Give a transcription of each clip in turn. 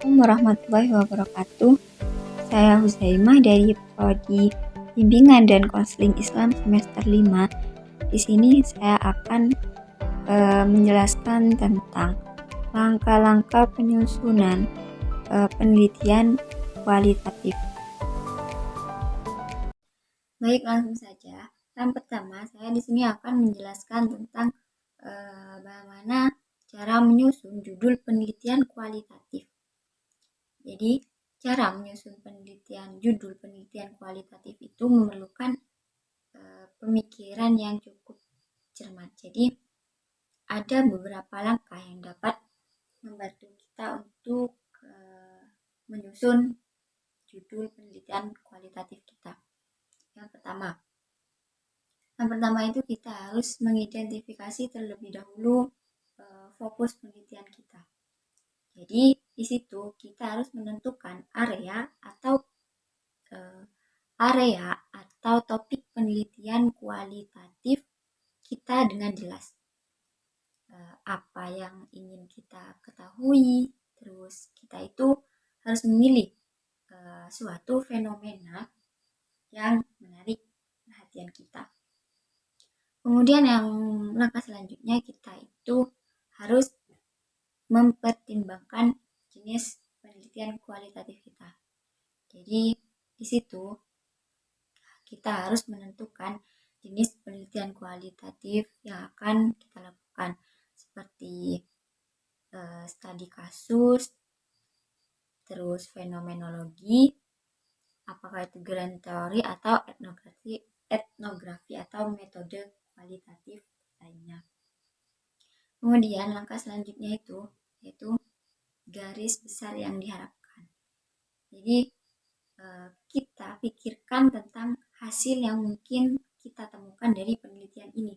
Assalamualaikum warahmatullahi wabarakatuh. Saya Huzaimah dari Prodi Bimbingan dan Konseling Islam semester 5. Di sini saya akan menjelaskan tentang langkah-langkah penyusunan penelitian kualitatif. Baik, langsung saja. Yang pertama, saya di sini akan menjelaskan tentang bagaimana cara menyusun judul penelitian kualitatif. Jadi, cara menyusun judul penelitian kualitatif itu memerlukan pemikiran yang cukup cermat. Jadi, ada beberapa langkah yang dapat membantu kita untuk menyusun judul penelitian kualitatif kita. Yang pertama itu kita harus mengidentifikasi terlebih dahulu fokus penelitian kita. Jadi di situ kita harus menentukan area atau topik penelitian kualitatif kita dengan jelas. Apa yang ingin kita ketahui, terus kita itu harus memilih suatu fenomena yang menarik perhatian kita. Kemudian yang langkah selanjutnya kita itu harus mempertimbangkan jenis penelitian kualitatif kita. Jadi di situ kita harus menentukan jenis penelitian kualitatif yang akan kita lakukan, seperti studi kasus, terus fenomenologi, apakah itu grand teori atau etnografi atau metode kualitatif lainnya. Kemudian langkah selanjutnya yaitu garis besar yang diharapkan. Jadi kita pikirkan tentang hasil yang mungkin kita temukan dari penelitian ini.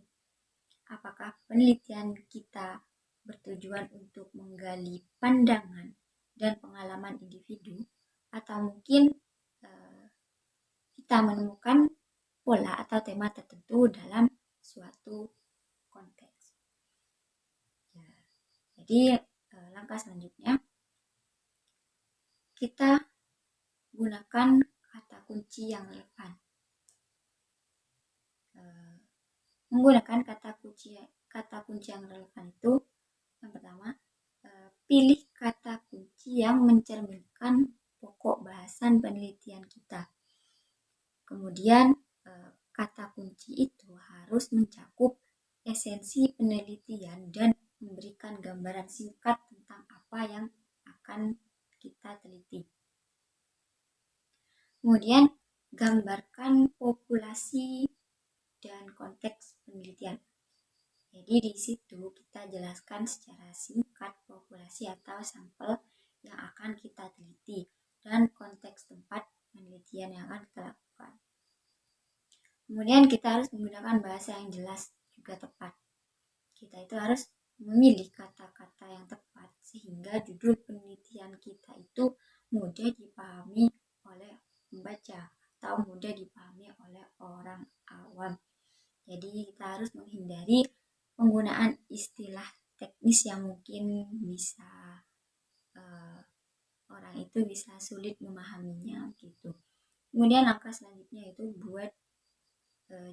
Apakah penelitian kita bertujuan untuk menggali pandangan dan pengalaman individu, atau mungkin kita menemukan pola atau tema tertentu dalam suatu konteks. Jadi langkah selanjutnya kita gunakan kata kunci yang relevan. Menggunakan kata kunci yang relevan itu, yang pertama, pilih kata kunci yang mencerminkan pokok bahasan penelitian kita. Kemudian kata kunci itu harus mencakup esensi penelitian dan memberikan gambaran singkat tentang apa yang akan kita teliti. Kemudian gambarkan populasi dan konteks penelitian. Jadi di situ kita jelaskan secara singkat populasi atau sampel yang akan kita teliti dan konteks tempat penelitian yang akan kita lakukan. Kemudian kita harus menggunakan bahasa yang jelas juga tepat. Kita itu harus memilih kata-kata yang tepat sehingga judul penelitian kita itu mudah dipahami oleh pembaca atau mudah dipahami oleh orang awam. Jadi kita harus menghindari penggunaan istilah teknis yang mungkin bisa orang itu bisa sulit memahaminya gitu. Kemudian langkah selanjutnya itu buat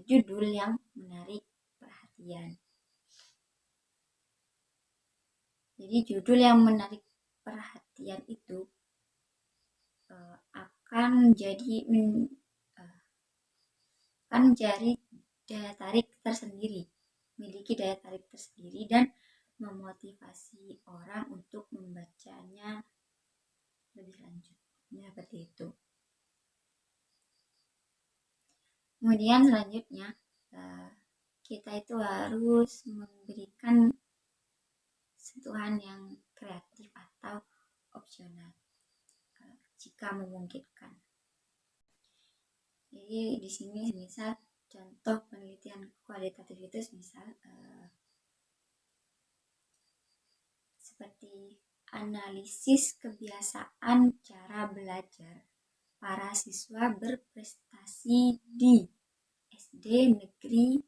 judul yang menarik perhatian. Jadi judul yang menarik perhatian itu akan menjadi daya tarik tersendiri, memiliki daya tarik tersendiri dan memotivasi orang untuk membacanya lebih lanjut. Seperti itu. Kemudian selanjutnya kita itu harus memberikan sentuhan yang kreatif atau opsional jika memungkinkan. Jadi di sini misal contoh penelitian kualitatif itu misal seperti analisis kebiasaan cara belajar para siswa berprestasi di SD Negeri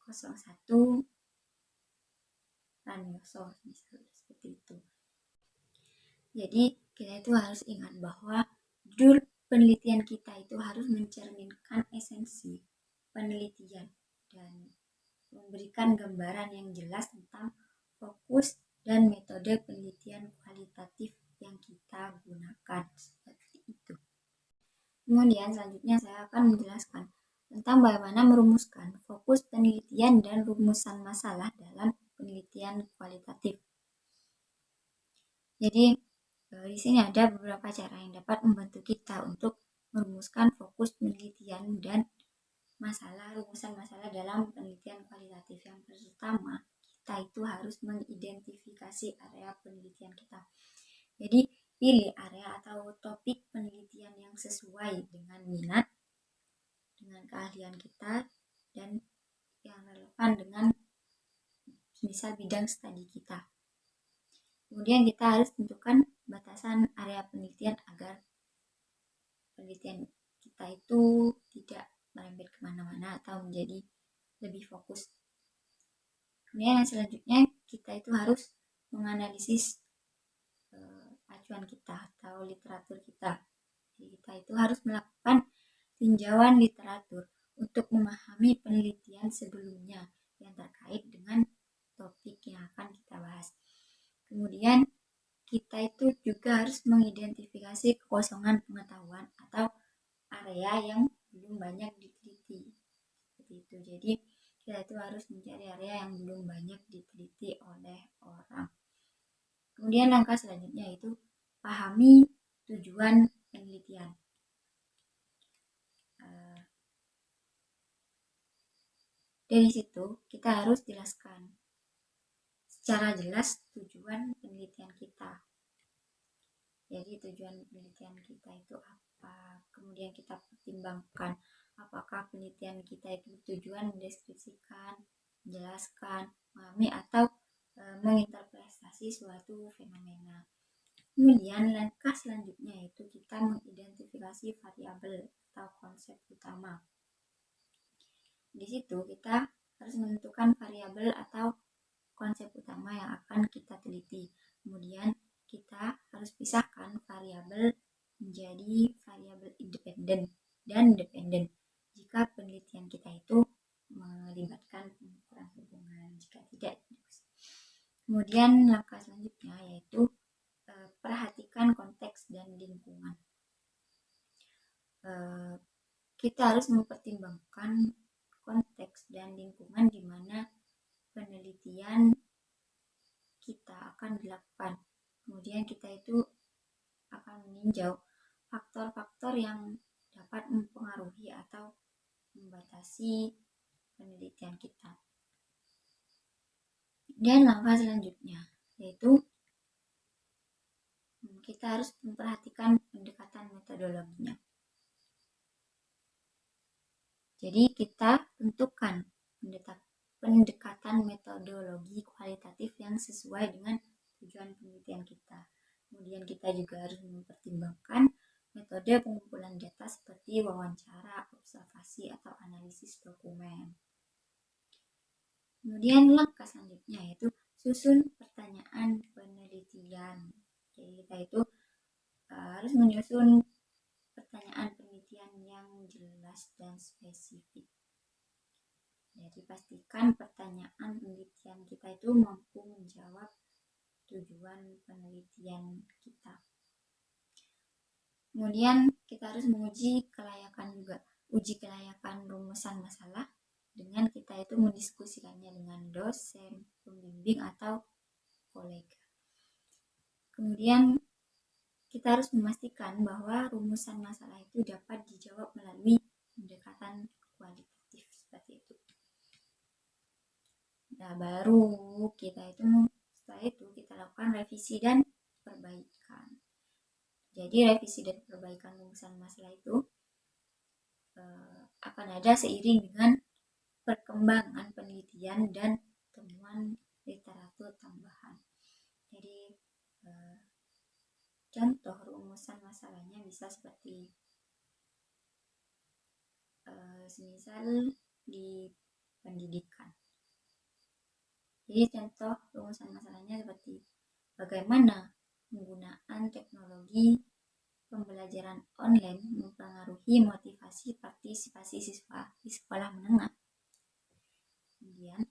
01 Ranyoso, misalnya seperti itu. Jadi kita itu harus ingat bahwa judul penelitian kita itu harus mencerminkan esensi penelitian dan memberikan gambaran yang jelas tentang fokus dan metode penelitian kualitatif yang kita gunakan. Seperti itu. Kemudian selanjutnya saya akan menjelaskan tentang bagaimana merumuskan fokus penelitian dan rumusan masalah dalam penelitian kualitatif. Jadi di sini ada beberapa cara yang dapat membantu kita untuk merumuskan fokus penelitian dan rumusan masalah dalam penelitian kualitatif. Yang pertama, kita itu harus mengidentifikasi area penelitian kita. Jadi pilih area atau topik penelitian yang sesuai dengan minat, dengan keahlian kita, dan yang relevan dengan misal bidang studi kita. Kemudian kita harus tentukan batasan area penelitian agar penelitian kita itu tidak merembet kemana-mana atau menjadi lebih fokus. Kemudian yang selanjutnya kita itu harus menganalisis acuan kita atau literatur kita. Jadi kita itu harus melakukan tinjauan literatur untuk memahami penelitian sebelumnya yang terkait dengan topik yang akan kita bahas. Kemudian kita itu juga harus mengidentifikasi kekosongan pengetahuan atau area yang belum banyak diteliti. Seperti itu. Jadi kita itu harus mencari area yang belum banyak diteliti oleh orang. Kemudian langkah selanjutnya itu pahami tujuan penelitian. Dari situ kita harus jelaskan secara jelas tujuan penelitian kita. Jadi tujuan penelitian kita itu apa? Kemudian kita pertimbangkan apakah penelitian kita itu tujuan mendeskripsikan, menjelaskan, memahami atau menginterpretasi suatu fenomena. Kemudian langkah selanjutnya itu kita mengidentifikasi variabel atau konsep utama. Di situ kita harus menentukan variabel atau konsep utama yang akan kita teliti. Kemudian kita harus pisahkan variabel menjadi variabel independen dan dependen jika penelitian kita itu melibatkan pengukuran hubungan, jika tidak. Kemudian langkah selanjutnya yaitu perhatikan konteks dan lingkungan. Kita harus mempertimbangkan konteks dan lingkungan di mana penelitian kita akan dilakukan. Kemudian kita itu akan meninjau faktor-faktor yang dapat mempengaruhi atau membatasi penelitian kita. Dan langkah selanjutnya yaitu kita harus memperhatikan pendekatan metodologinya. Jadi kita tentukan pendekatan metodologi kualitatif yang sesuai dengan tujuan penelitian kita. Kemudian kita juga harus mempertimbangkan metode pengumpulan data seperti wawancara, observasi, atau analisis dokumen. Kemudian langkah selanjutnya yaitu susun pertanyaan penelitian. Jadi kita itu harus menyusun pertanyaan penelitian yang jelas dan spesifik. Jadi pastikan pertanyaan penelitian kita itu mampu menjawab tujuan penelitian kita. Kemudian kita harus menguji kelayakan juga. Uji kelayakan rumusan masalah dengan kita itu mendiskusikannya dengan dosen, pembimbing, atau kolega. Kemudian kita harus memastikan bahwa rumusan masalah itu dapat dijawab melalui pendekatan kualitatif seperti itu. Nah, baru setelah itu kita lakukan revisi dan perbaikan. Jadi revisi dan perbaikan rumusan masalah itu akan ada seiring dengan perkembangan penelitian dan temuan literatur tambahan. Jadi contoh rumusan masalahnya bisa seperti semisal di pendidikan. Jadi contoh rumusan masalahnya seperti bagaimana penggunaan teknologi pembelajaran online mempengaruhi motivasi partisipasi siswa di sekolah menengah. Kemudian,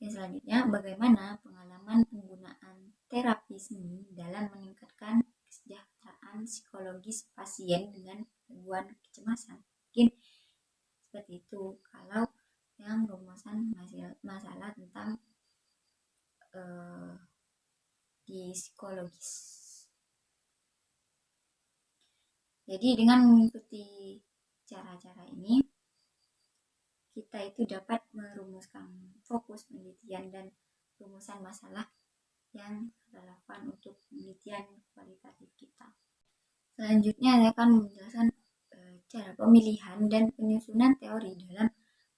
yang selanjutnya, bagaimana pengalaman penggunaan terapi seni dalam meningkatkan kesejahteraan psikologis pasien dengan gangguan kecemasan. Mungkin seperti itu kalau yang rumusan masalah tentang di psikologis. Jadi dengan mengikuti cara-cara ini, kita itu dapat merumuskan fokus penelitian dan rumusan masalah yang relevan untuk penelitian kualitatif kita. Selanjutnya saya akan menjelaskan cara pemilihan dan penyusunan teori dalam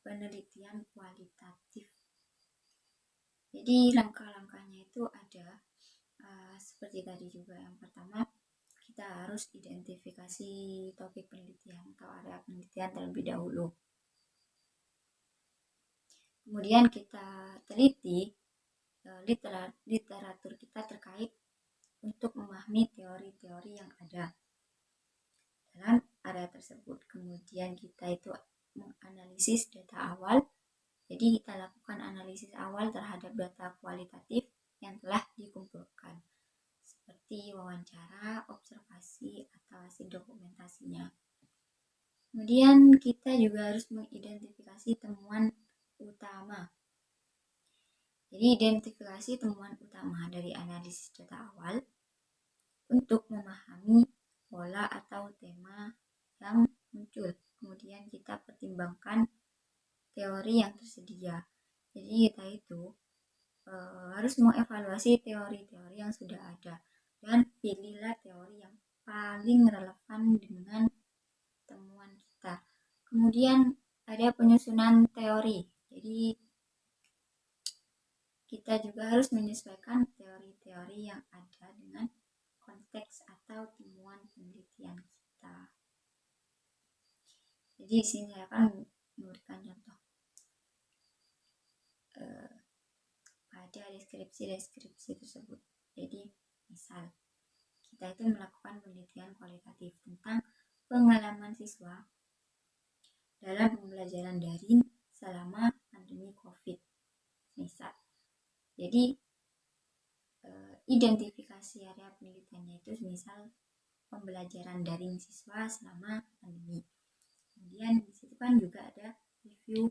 penelitian kualitatif. Jadi langkah-langkahnya itu ada seperti tadi juga. Yang pertama, kita harus identifikasi topik penelitian atau area penelitian terlebih dahulu. Kemudian kita teliti literatur kita terkait untuk memahami teori-teori yang ada dalam area tersebut. Kemudian kita itu menganalisis data awal. Jadi kita lakukan analisis awal terhadap data kualitatif yang telah dikumpulkan, seperti wawancara, observasi, atau hasil dokumentasinya. Kemudian kita juga harus mengidentifikasi temuan utama. Jadi identifikasi temuan utama dari analisis data awal untuk memahami pola atau tema yang muncul. Kemudian kita pertimbangkan teori yang tersedia. Jadi kita itu harus mengevaluasi teori-teori yang sudah ada dan pilihlah teori yang paling relevan dengan temuan kita. Kemudian ada penyusunan teori. Jadi kita juga harus menyesuaikan teori-teori yang ada dengan konteks atau temuan penelitian kita. Jadi di sini saya akan memberikan contoh pada deskripsi tersebut. Jadi misal kita itu melakukan penelitian kualitatif tentang pengalaman siswa dalam pembelajaran daring selama pandemi COVID. Misal, jadi identifikasi area penelitiannya itu misal pembelajaran daring siswa selama pandemi. Kemudian di situ kan juga ada review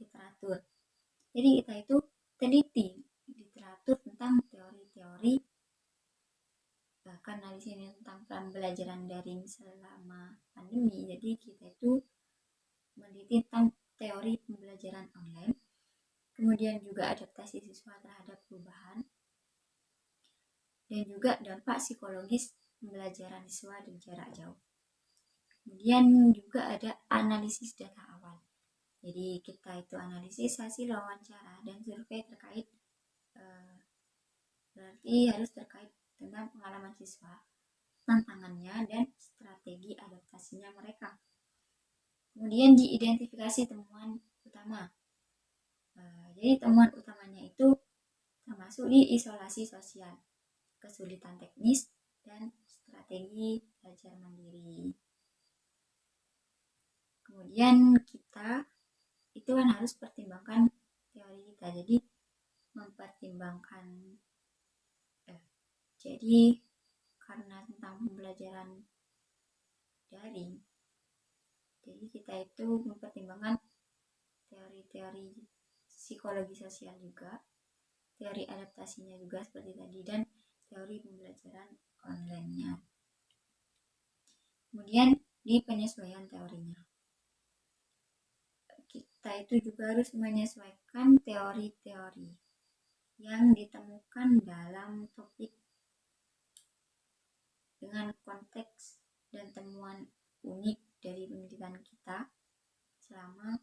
literatur. Jadi kita itu teliti literatur tentang teori-teori karena di sini tentang pembelajaran daring selama pandemi. Jadi kita itu meneliti tentang teori pembelajaran online. Kemudian juga adaptasi siswa terhadap perubahan dan juga dampak psikologis pembelajaran siswa di jarak jauh. Kemudian juga ada analisis data awal. Jadi kita itu analisis hasil wawancara dan survei terkait berarti harus terkait tentang pengalaman siswa, tantangannya, dan strategi adaptasinya mereka. Kemudian diidentifikasi temuan utama. Jadi temuan utamanya itu termasuk di isolasi sosial, kesulitan teknis, dan strategi belajar mandiri. Kemudian kita itu kan harus pertimbangkan teori kita. Jadi mempertimbangkan jadi karena tentang pembelajaran daring, jadi kita itu mempertimbangkan teori-teori psikologi sosial juga, teori adaptasinya juga seperti tadi, dan teori pembelajaran online-nya. Kemudian di penyesuaian teorinya, kita itu juga harus menyesuaikan teori-teori yang ditemukan dalam topik dengan konteks dan temuan unik dari penelitian kita selama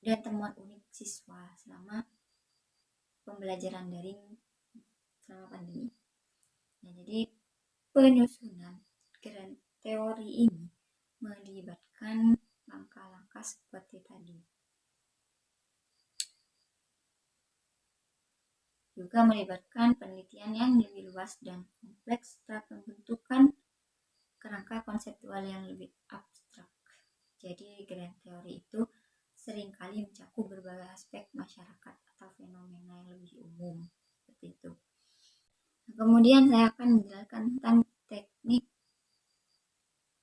dan temuan unik siswa selama pembelajaran daring selama pandemi. Nah, jadi penyusunan teori ini melibatkan langkah-langkah seperti tadi. juga melibatkan penelitian yang lebih luas dan kompleks serta pembentukan kerangka konseptual yang lebih abstrak. Jadi grand teori itu seringkali mencakup berbagai aspek masyarakat atau fenomena yang lebih umum, seperti itu. Nah, kemudian saya akan menjelaskan tentang teknik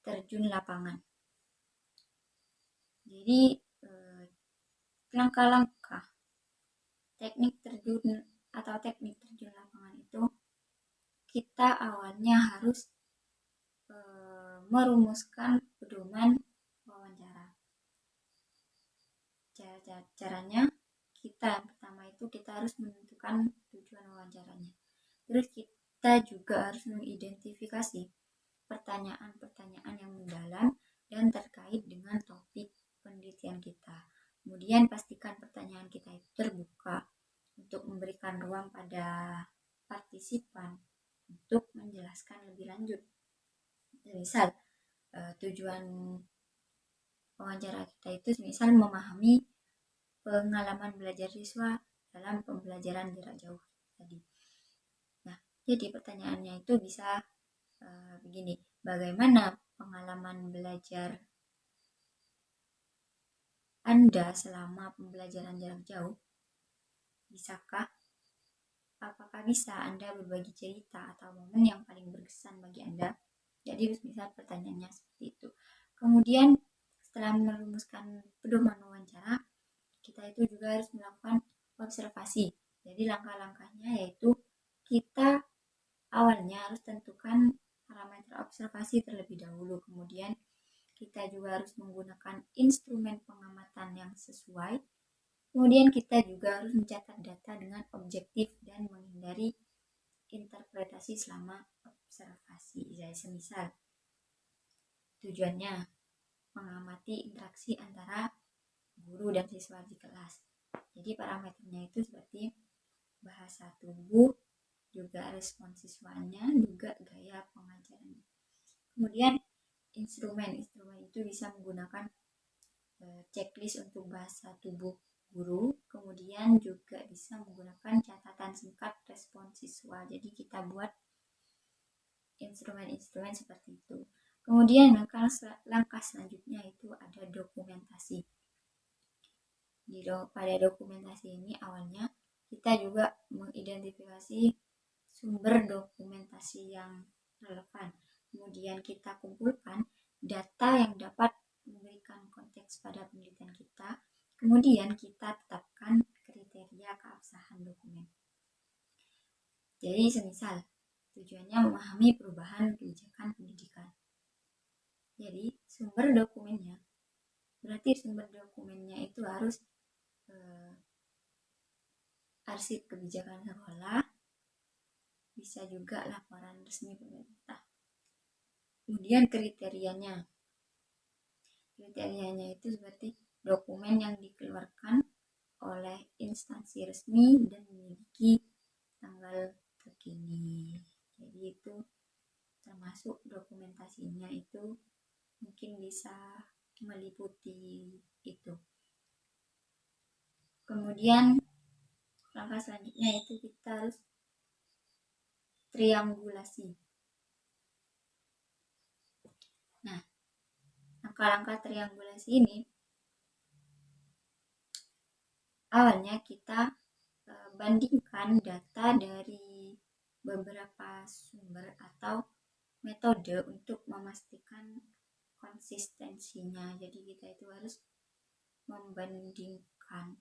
terjun lapangan. Jadi langkah-langkah teknik terjun lapangan itu kita awalnya harus merumuskan pedoman wawancara. Caranya kita pertama itu kita harus menentukan tujuan wawancaranya. Terus kita juga harus mengidentifikasi pertanyaan-pertanyaan yang mendalam dan terkait dengan topik penelitian kita. Kemudian pastikan pertanyaan kita itu terbuka untuk memberikan ruang pada partisipan untuk menjelaskan lebih lanjut. Misal tujuan wawancara kita itu misal memahami pengalaman belajar siswa dalam pembelajaran jarak jauh tadi. Nah, jadi pertanyaannya itu bisa begini, bagaimana pengalaman belajar Anda selama pembelajaran jarak jauh? Apakah bisa Anda berbagi cerita atau momen yang paling berkesan bagi Anda? Jadi misal pertanyaannya seperti itu. Kemudian setelah merumuskan pedoman wawancara, kita itu juga harus melakukan observasi. Jadi langkah-langkahnya yaitu kita awalnya harus tentukan parameter observasi terlebih dahulu. Kemudian kita juga harus menggunakan instrumen pengamatan yang sesuai. Kemudian kita juga harus mencatat data dengan objektif dan menghindari interpretasi selama observasi. Jadi semisal tujuannya mengamati interaksi antara guru dan siswa di kelas. Jadi parameternya itu seperti bahasa tubuh, juga respon siswanya, juga gaya pengajarannya. Kemudian instrumen itu bisa menggunakan checklist untuk bahasa tubuh guru, kemudian juga bisa menggunakan catatan singkat respon siswa. Jadi kita buat instrumen-instrumen seperti itu. Kemudian langkah selanjutnya itu ada dokumentasi. Pada dokumentasi ini awalnya kita juga mengidentifikasi sumber dokumentasi yang relevan. Kemudian kita kumpulkan data yang dapat memberikan konteks pada penelitian kita. Kemudian kita tetapkan kriteria keabsahan dokumen. Jadi semisal tujuannya memahami perubahan kebijakan pendidikan. Jadi sumber dokumennya itu harus arsip kebijakan sekolah, bisa juga laporan resmi pemerintah. Kemudian kriterianya itu seperti dokumen yang dikeluarkan oleh instansi resmi dan memiliki tanggal terkini. Jadi itu termasuk dokumentasinya itu mungkin bisa meliputi itu. Kemudian langkah selanjutnya itu kita harus triangulasi. Nah, langkah-langkah triangulasi ini awalnya kita bandingkan data dari beberapa sumber atau metode untuk memastikan konsistensinya. Jadi kita itu harus membandingkan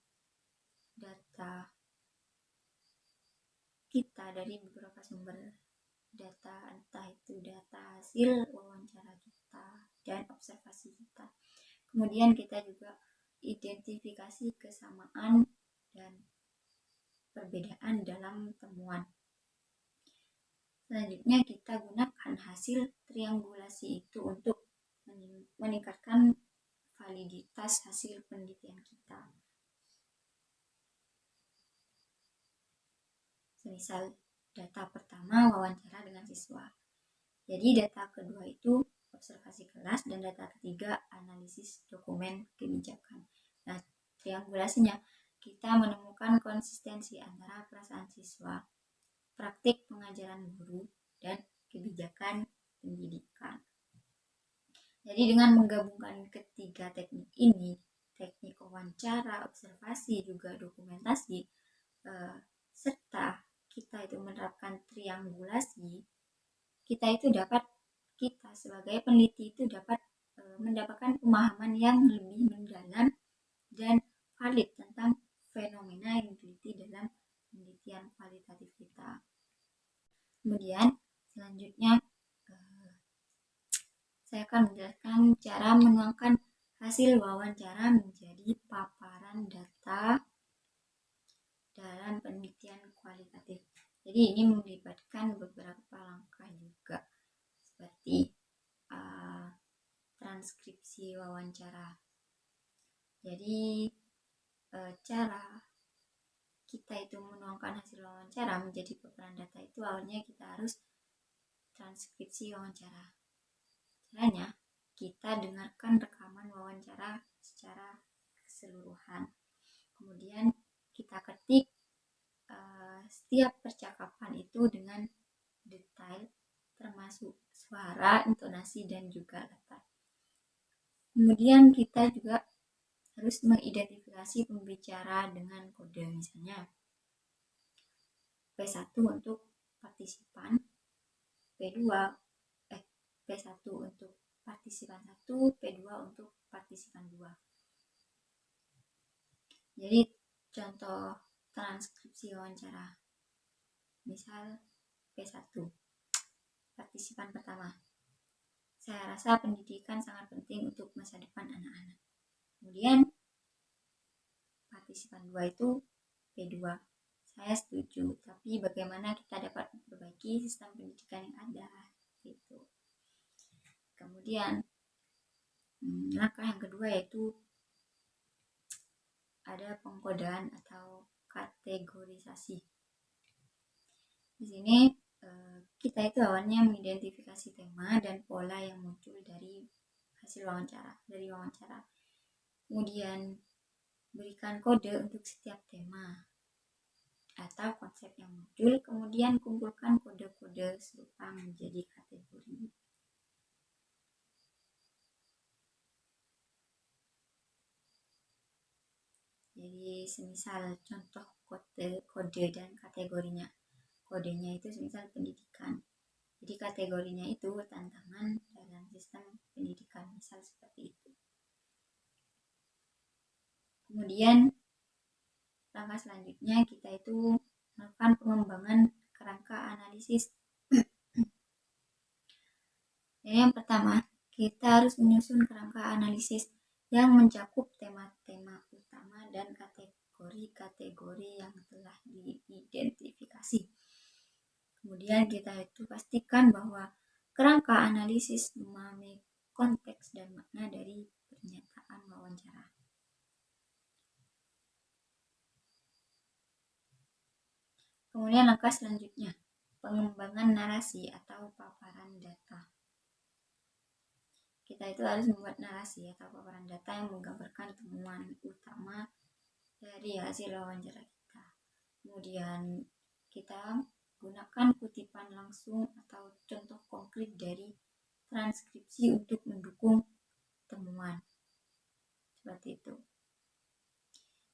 data kita dari beberapa sumber data, entah itu data hasil wawancara kita dan observasi kita. Kemudian kita juga identifikasi kesamaan dan perbedaan dalam temuan. Selanjutnya kita gunakan hasil triangulasi itu untuk meningkatkan validitas hasil penelitian kita. Semisal data pertama wawancara dengan siswa. Jadi data kedua itu observasi kelas dan data ketiga analisis dokumen kebijakan. Nah, triangulasinya kita menemukan konsistensi antara perasaan siswa, praktik pengajaran guru, dan kebijakan pendidikan. Jadi dengan menggabungkan ketiga teknik ini, teknik wawancara, observasi, juga dokumentasi, serta kita itu menerapkan triangulasi, kita sebagai peneliti itu dapat mendapatkan pemahaman yang lebih mendalam dan valid tentang fenomena yang diteliti dalam penelitian kualitatif kita. Kemudian selanjutnya saya akan menjelaskan cara menuangkan hasil wawancara menjadi paparan data dalam penelitian kualitatif. Jadi ini melibatkan beberapa langkah juga, seperti transkripsi wawancara. Jadi cara kita itu menuangkan hasil wawancara menjadi paparan data itu awalnya kita harus transkripsi wawancara. Caranya, kita dengarkan rekaman wawancara secara keseluruhan. Kemudian kita ketik setiap percakapan itu dengan detail, termasuk suara, intonasi, dan juga latar. Kemudian kita juga harus mengidentifikasi pembicara dengan kode, misalnya P1 untuk partisipan, P1 untuk partisipan 1, P2 untuk partisipan 2. Jadi contoh transkripsi wawancara. Misal P1, partisipan pertama. Saya rasa pendidikan sangat penting untuk masa depan anak-anak. Kemudian partisipan 2 itu P2. Saya setuju, tapi bagaimana kita dapat memperbaiki sistem pendidikan yang ada? Gitu. Kemudian langkah yang kedua yaitu ada pengkodaan atau kategorisasi. Di sini kita itu awalnya mengidentifikasi tema dan pola yang muncul dari hasil wawancara. Kemudian berikan kode untuk setiap tema atau konsep yang muncul. Kemudian kumpulkan kode-kode serupa menjadi kategori. Jadi semisal contoh kode dan kategorinya. Kodenya itu semisal pendidikan. Jadi kategorinya itu tantangan dalam sistem pendidikan, misal seperti itu. Kemudian langkah selanjutnya kita itu melakukan pengembangan kerangka analisis. Jadi yang pertama, kita harus menyusun kerangka analisis yang mencakup tema-tema utama dan kategori-kategori yang telah diidentifikasi. Kemudian kita itu pastikan bahwa kerangka analisis memahami konteks dan makna dari pernyataan wawancara. Kemudian langkah selanjutnya, pengembangan narasi atau paparan data. Kita itu harus membuat narasi atau paparan data yang menggambarkan temuan utama dari hasil wawancara kita. Kemudian kita gunakan kutipan langsung atau contoh konkret dari transkripsi untuk mendukung temuan. Seperti itu.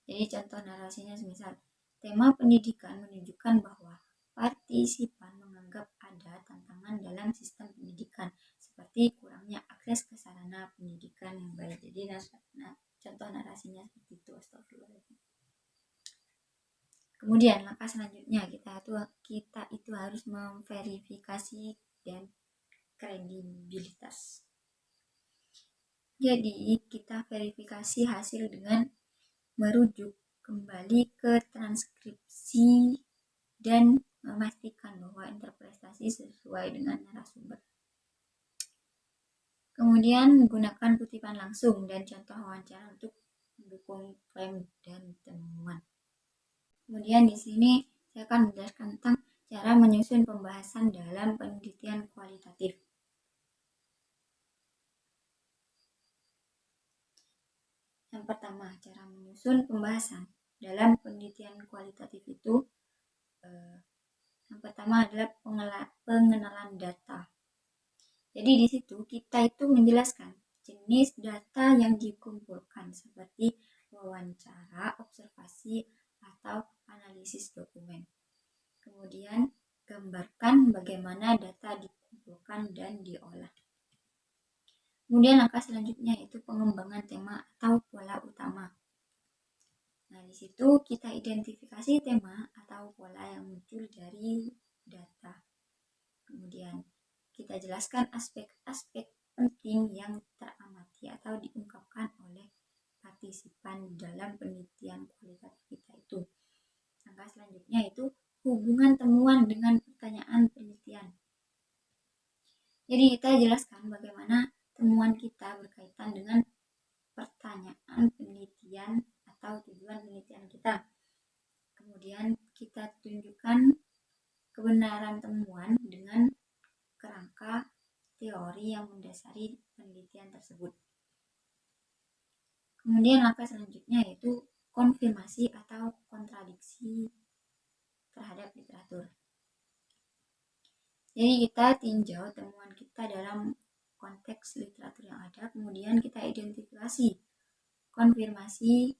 Jadi contoh narasinya semisal tema pendidikan menunjukkan bahwa partisipan menganggap ada tantangan dalam sistem pendidikan seperti kurangnya akses ke sarana pendidikan yang baik. Jadi contoh narasinya seperti itu. Astagfirullahaladzim. Kemudian langkah selanjutnya kita itu harus memverifikasi dan kredibilitas. Jadi kita verifikasi hasil dengan merujuk kembali ke transkripsi dan memastikan bahwa interpretasi sesuai dengan narasumber. Kemudian gunakan kutipan langsung dan contoh wawancara untuk mendukung klaim dan temuan. Kemudian di sini saya akan menjelaskan tentang cara menyusun pembahasan dalam penelitian kualitatif. Yang pertama, cara menyusun pembahasan dalam penelitian kualitatif itu yang pertama adalah pengenalan data. Jadi di situ kita itu menjelaskan jenis data yang dikumpulkan seperti wawancara, observasi, atau analisis dokumen. Kemudian gambarkan bagaimana data dikumpulkan dan diolah. Kemudian langkah selanjutnya yaitu pengembangan tema atau pola utama. Nah, di situ kita identifikasi tema atau pola yang muncul dari data. Kemudian kita jelaskan aspek-aspek penting yang teramati atau diungkapkan oleh partisipan dalam penelitian kualitatif kita itu. Langkah selanjutnya itu hubungan temuan dengan pertanyaan penelitian. Jadi kita jelaskan bagaimana temuan kita berkaitan dengan pertanyaan penelitian atau tujuan penelitian kita. Kemudian kita tunjukkan kebenaran temuan dengan kerangka teori yang mendasari penelitian tersebut. Kemudian langkah selanjutnya yaitu konfirmasi atau kontradiksi terhadap literatur. Jadi kita tinjau temuan kita dalam konteks literatur yang ada, kemudian kita identifikasi konfirmasi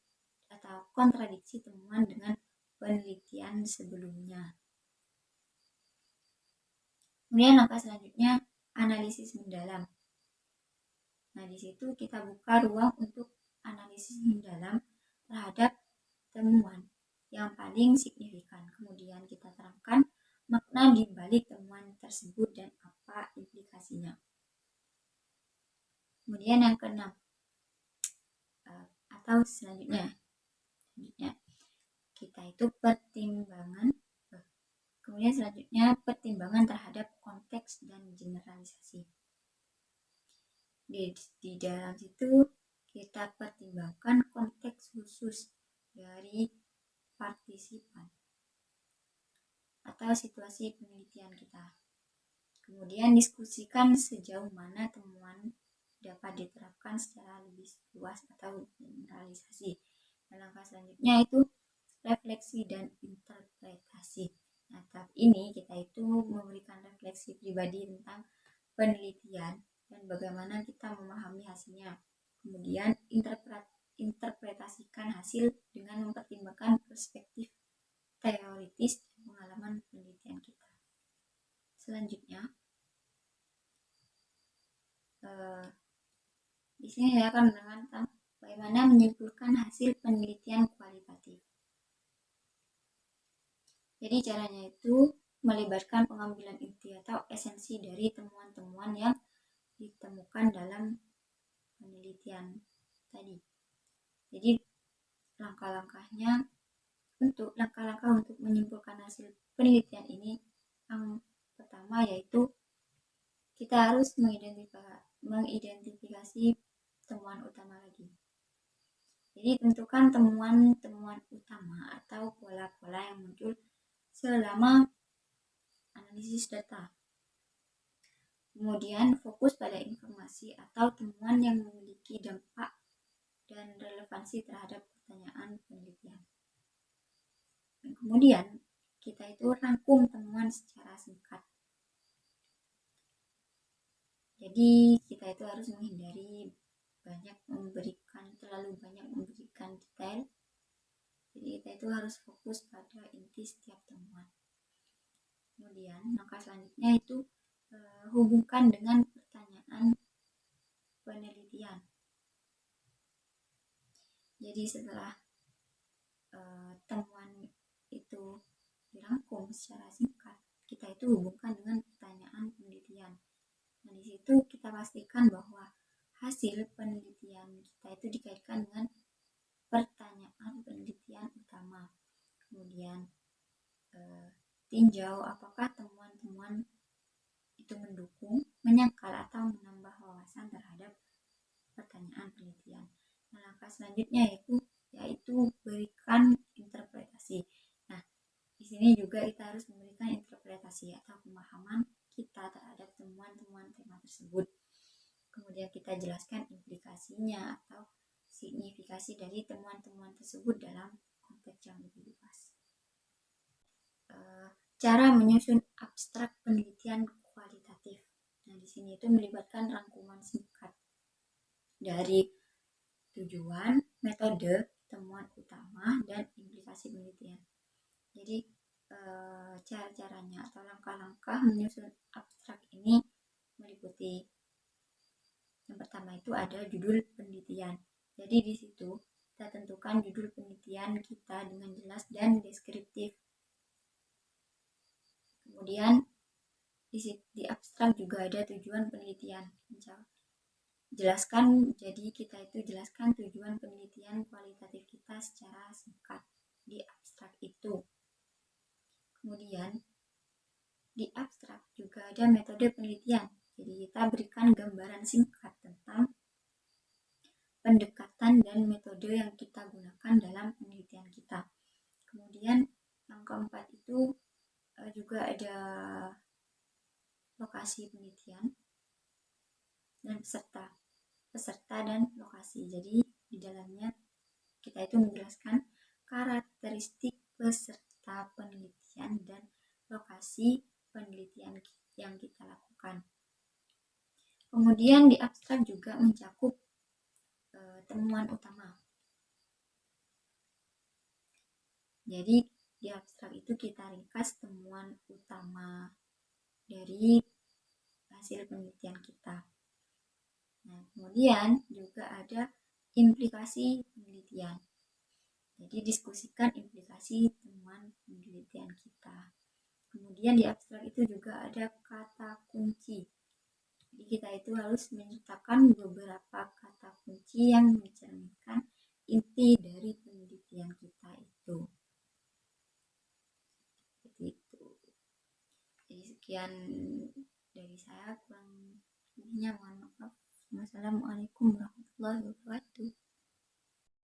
atau kontradiksi temuan dengan penelitian sebelumnya. Kemudian langkah selanjutnya analisis mendalam. Nah, di situ kita buka ruang untuk analisis mendalam terhadap temuan yang paling signifikan. Kemudian kita terangkan makna di balik temuan tersebut dan apa implikasinya. Kemudian yang keenam atau selanjutnya kita itu pertimbangan. Kemudian selanjutnya pertimbangan terhadap konteks dan generalisasi. Di dalam situ kita pertimbangkan konteks khusus dari partisipan atau situasi penelitian kita. Kemudian diskusikan sejauh mana temuan dapat diterapkan secara lebih luas atau generalisasi. Dan langkah selanjutnya itu refleksi dan interpretasi. Nah, tahap ini kita itu memberikan refleksi pribadi tentang penelitian dan bagaimana kita memahami hasilnya. Kemudian interpretasikan hasil dengan mempertimbangkan perspektif teoritis dan pengalaman penelitian kita. Selanjutnya, di sini saya akan menerangkan tentang bagaimana menyimpulkan hasil penelitian kualitatif. Jadi caranya itu melibatkan pengambilan inti atau esensi dari temuan-temuan yang ditemukan dalam penelitian tadi. Jadi langkah-langkah untuk menyimpulkan hasil penelitian ini yang pertama yaitu kita harus mengidentifikasi temuan utama lagi. Jadi tentukan temuan-temuan utama atau pola-pola yang muncul selama analisis data. Kemudian fokus pada informasi atau temuan yang memiliki dampak dan relevansi terhadap pertanyaan penelitian. Dan kemudian kita itu rangkum temuan secara singkat. Jadi kita itu harus menghindari terlalu banyak memberikan detail. Jadi kita itu harus fokus pada inti setiap temuan. Kemudian langkah selanjutnya itu hubungkan dengan pertanyaan penelitian. Jadi setelah temuan itu dirangkum secara singkat, kita itu hubungkan dengan pertanyaan penelitian. Nah, di situ kita pastikan bahwa hasil penelitian kita itu dikaitkan dengan pertanyaan penelitian utama. Kemudian tinjau apakah temuan-temuan itu mendukung, menyangkal atau menambah wawasan terhadap pertanyaan penelitian. Nah, langkah selanjutnya yaitu berikan interpretasi. Nah, di sini juga kita harus memberikan interpretasi atau pemahaman kita terhadap temuan-temuan tema tersebut. Kemudian kita jelaskan implikasinya atau signifikasi dari temuan-temuan tersebut dalam konteks cara menyusun abstrak penelitian kualitatif. Nah, di sini itu melibatkan rangkuman singkat dari tujuan, metode, temuan utama, dan implikasi penelitian. Jadi cara-caranya atau langkah-langkah menyusun abstrak ini meliputi yang pertama itu ada judul penelitian. Jadi di situ kita tentukan judul penelitian kita dengan jelas dan deskriptif. Kemudian di abstrak juga ada tujuan penelitian. Jadi kita itu jelaskan tujuan penelitian kualitatif kita secara singkat di abstrak itu. Kemudian di abstrak juga ada metode penelitian. Jadi kita berikan gambaran singkat tentang pendekatan dan metode yang kita gunakan dalam penelitian kita. Kemudian yang keempat itu juga ada lokasi penelitian dan peserta dan lokasi. Jadi di dalamnya kita itu menjelaskan karakteristik peserta penelitian dan lokasi penelitian yang kita lakukan. Kemudian di abstrak juga mencakup temuan utama. Jadi di abstrak itu kita ringkas temuan utama dari hasil penelitian kita. Nah, kemudian juga ada implikasi penelitian. Jadi diskusikan implikasi temuan penelitian kita. Kemudian di abstrak itu juga ada kata kunci. Jadi kita itu harus menyertakan beberapa kata kunci yang mencerminkan inti dari penelitian kita itu. Seperti itu. Jadi sekian dari saya, kurang lebihnya mohon maaf. Wassalamualaikum warahmatullahi wabarakatuh.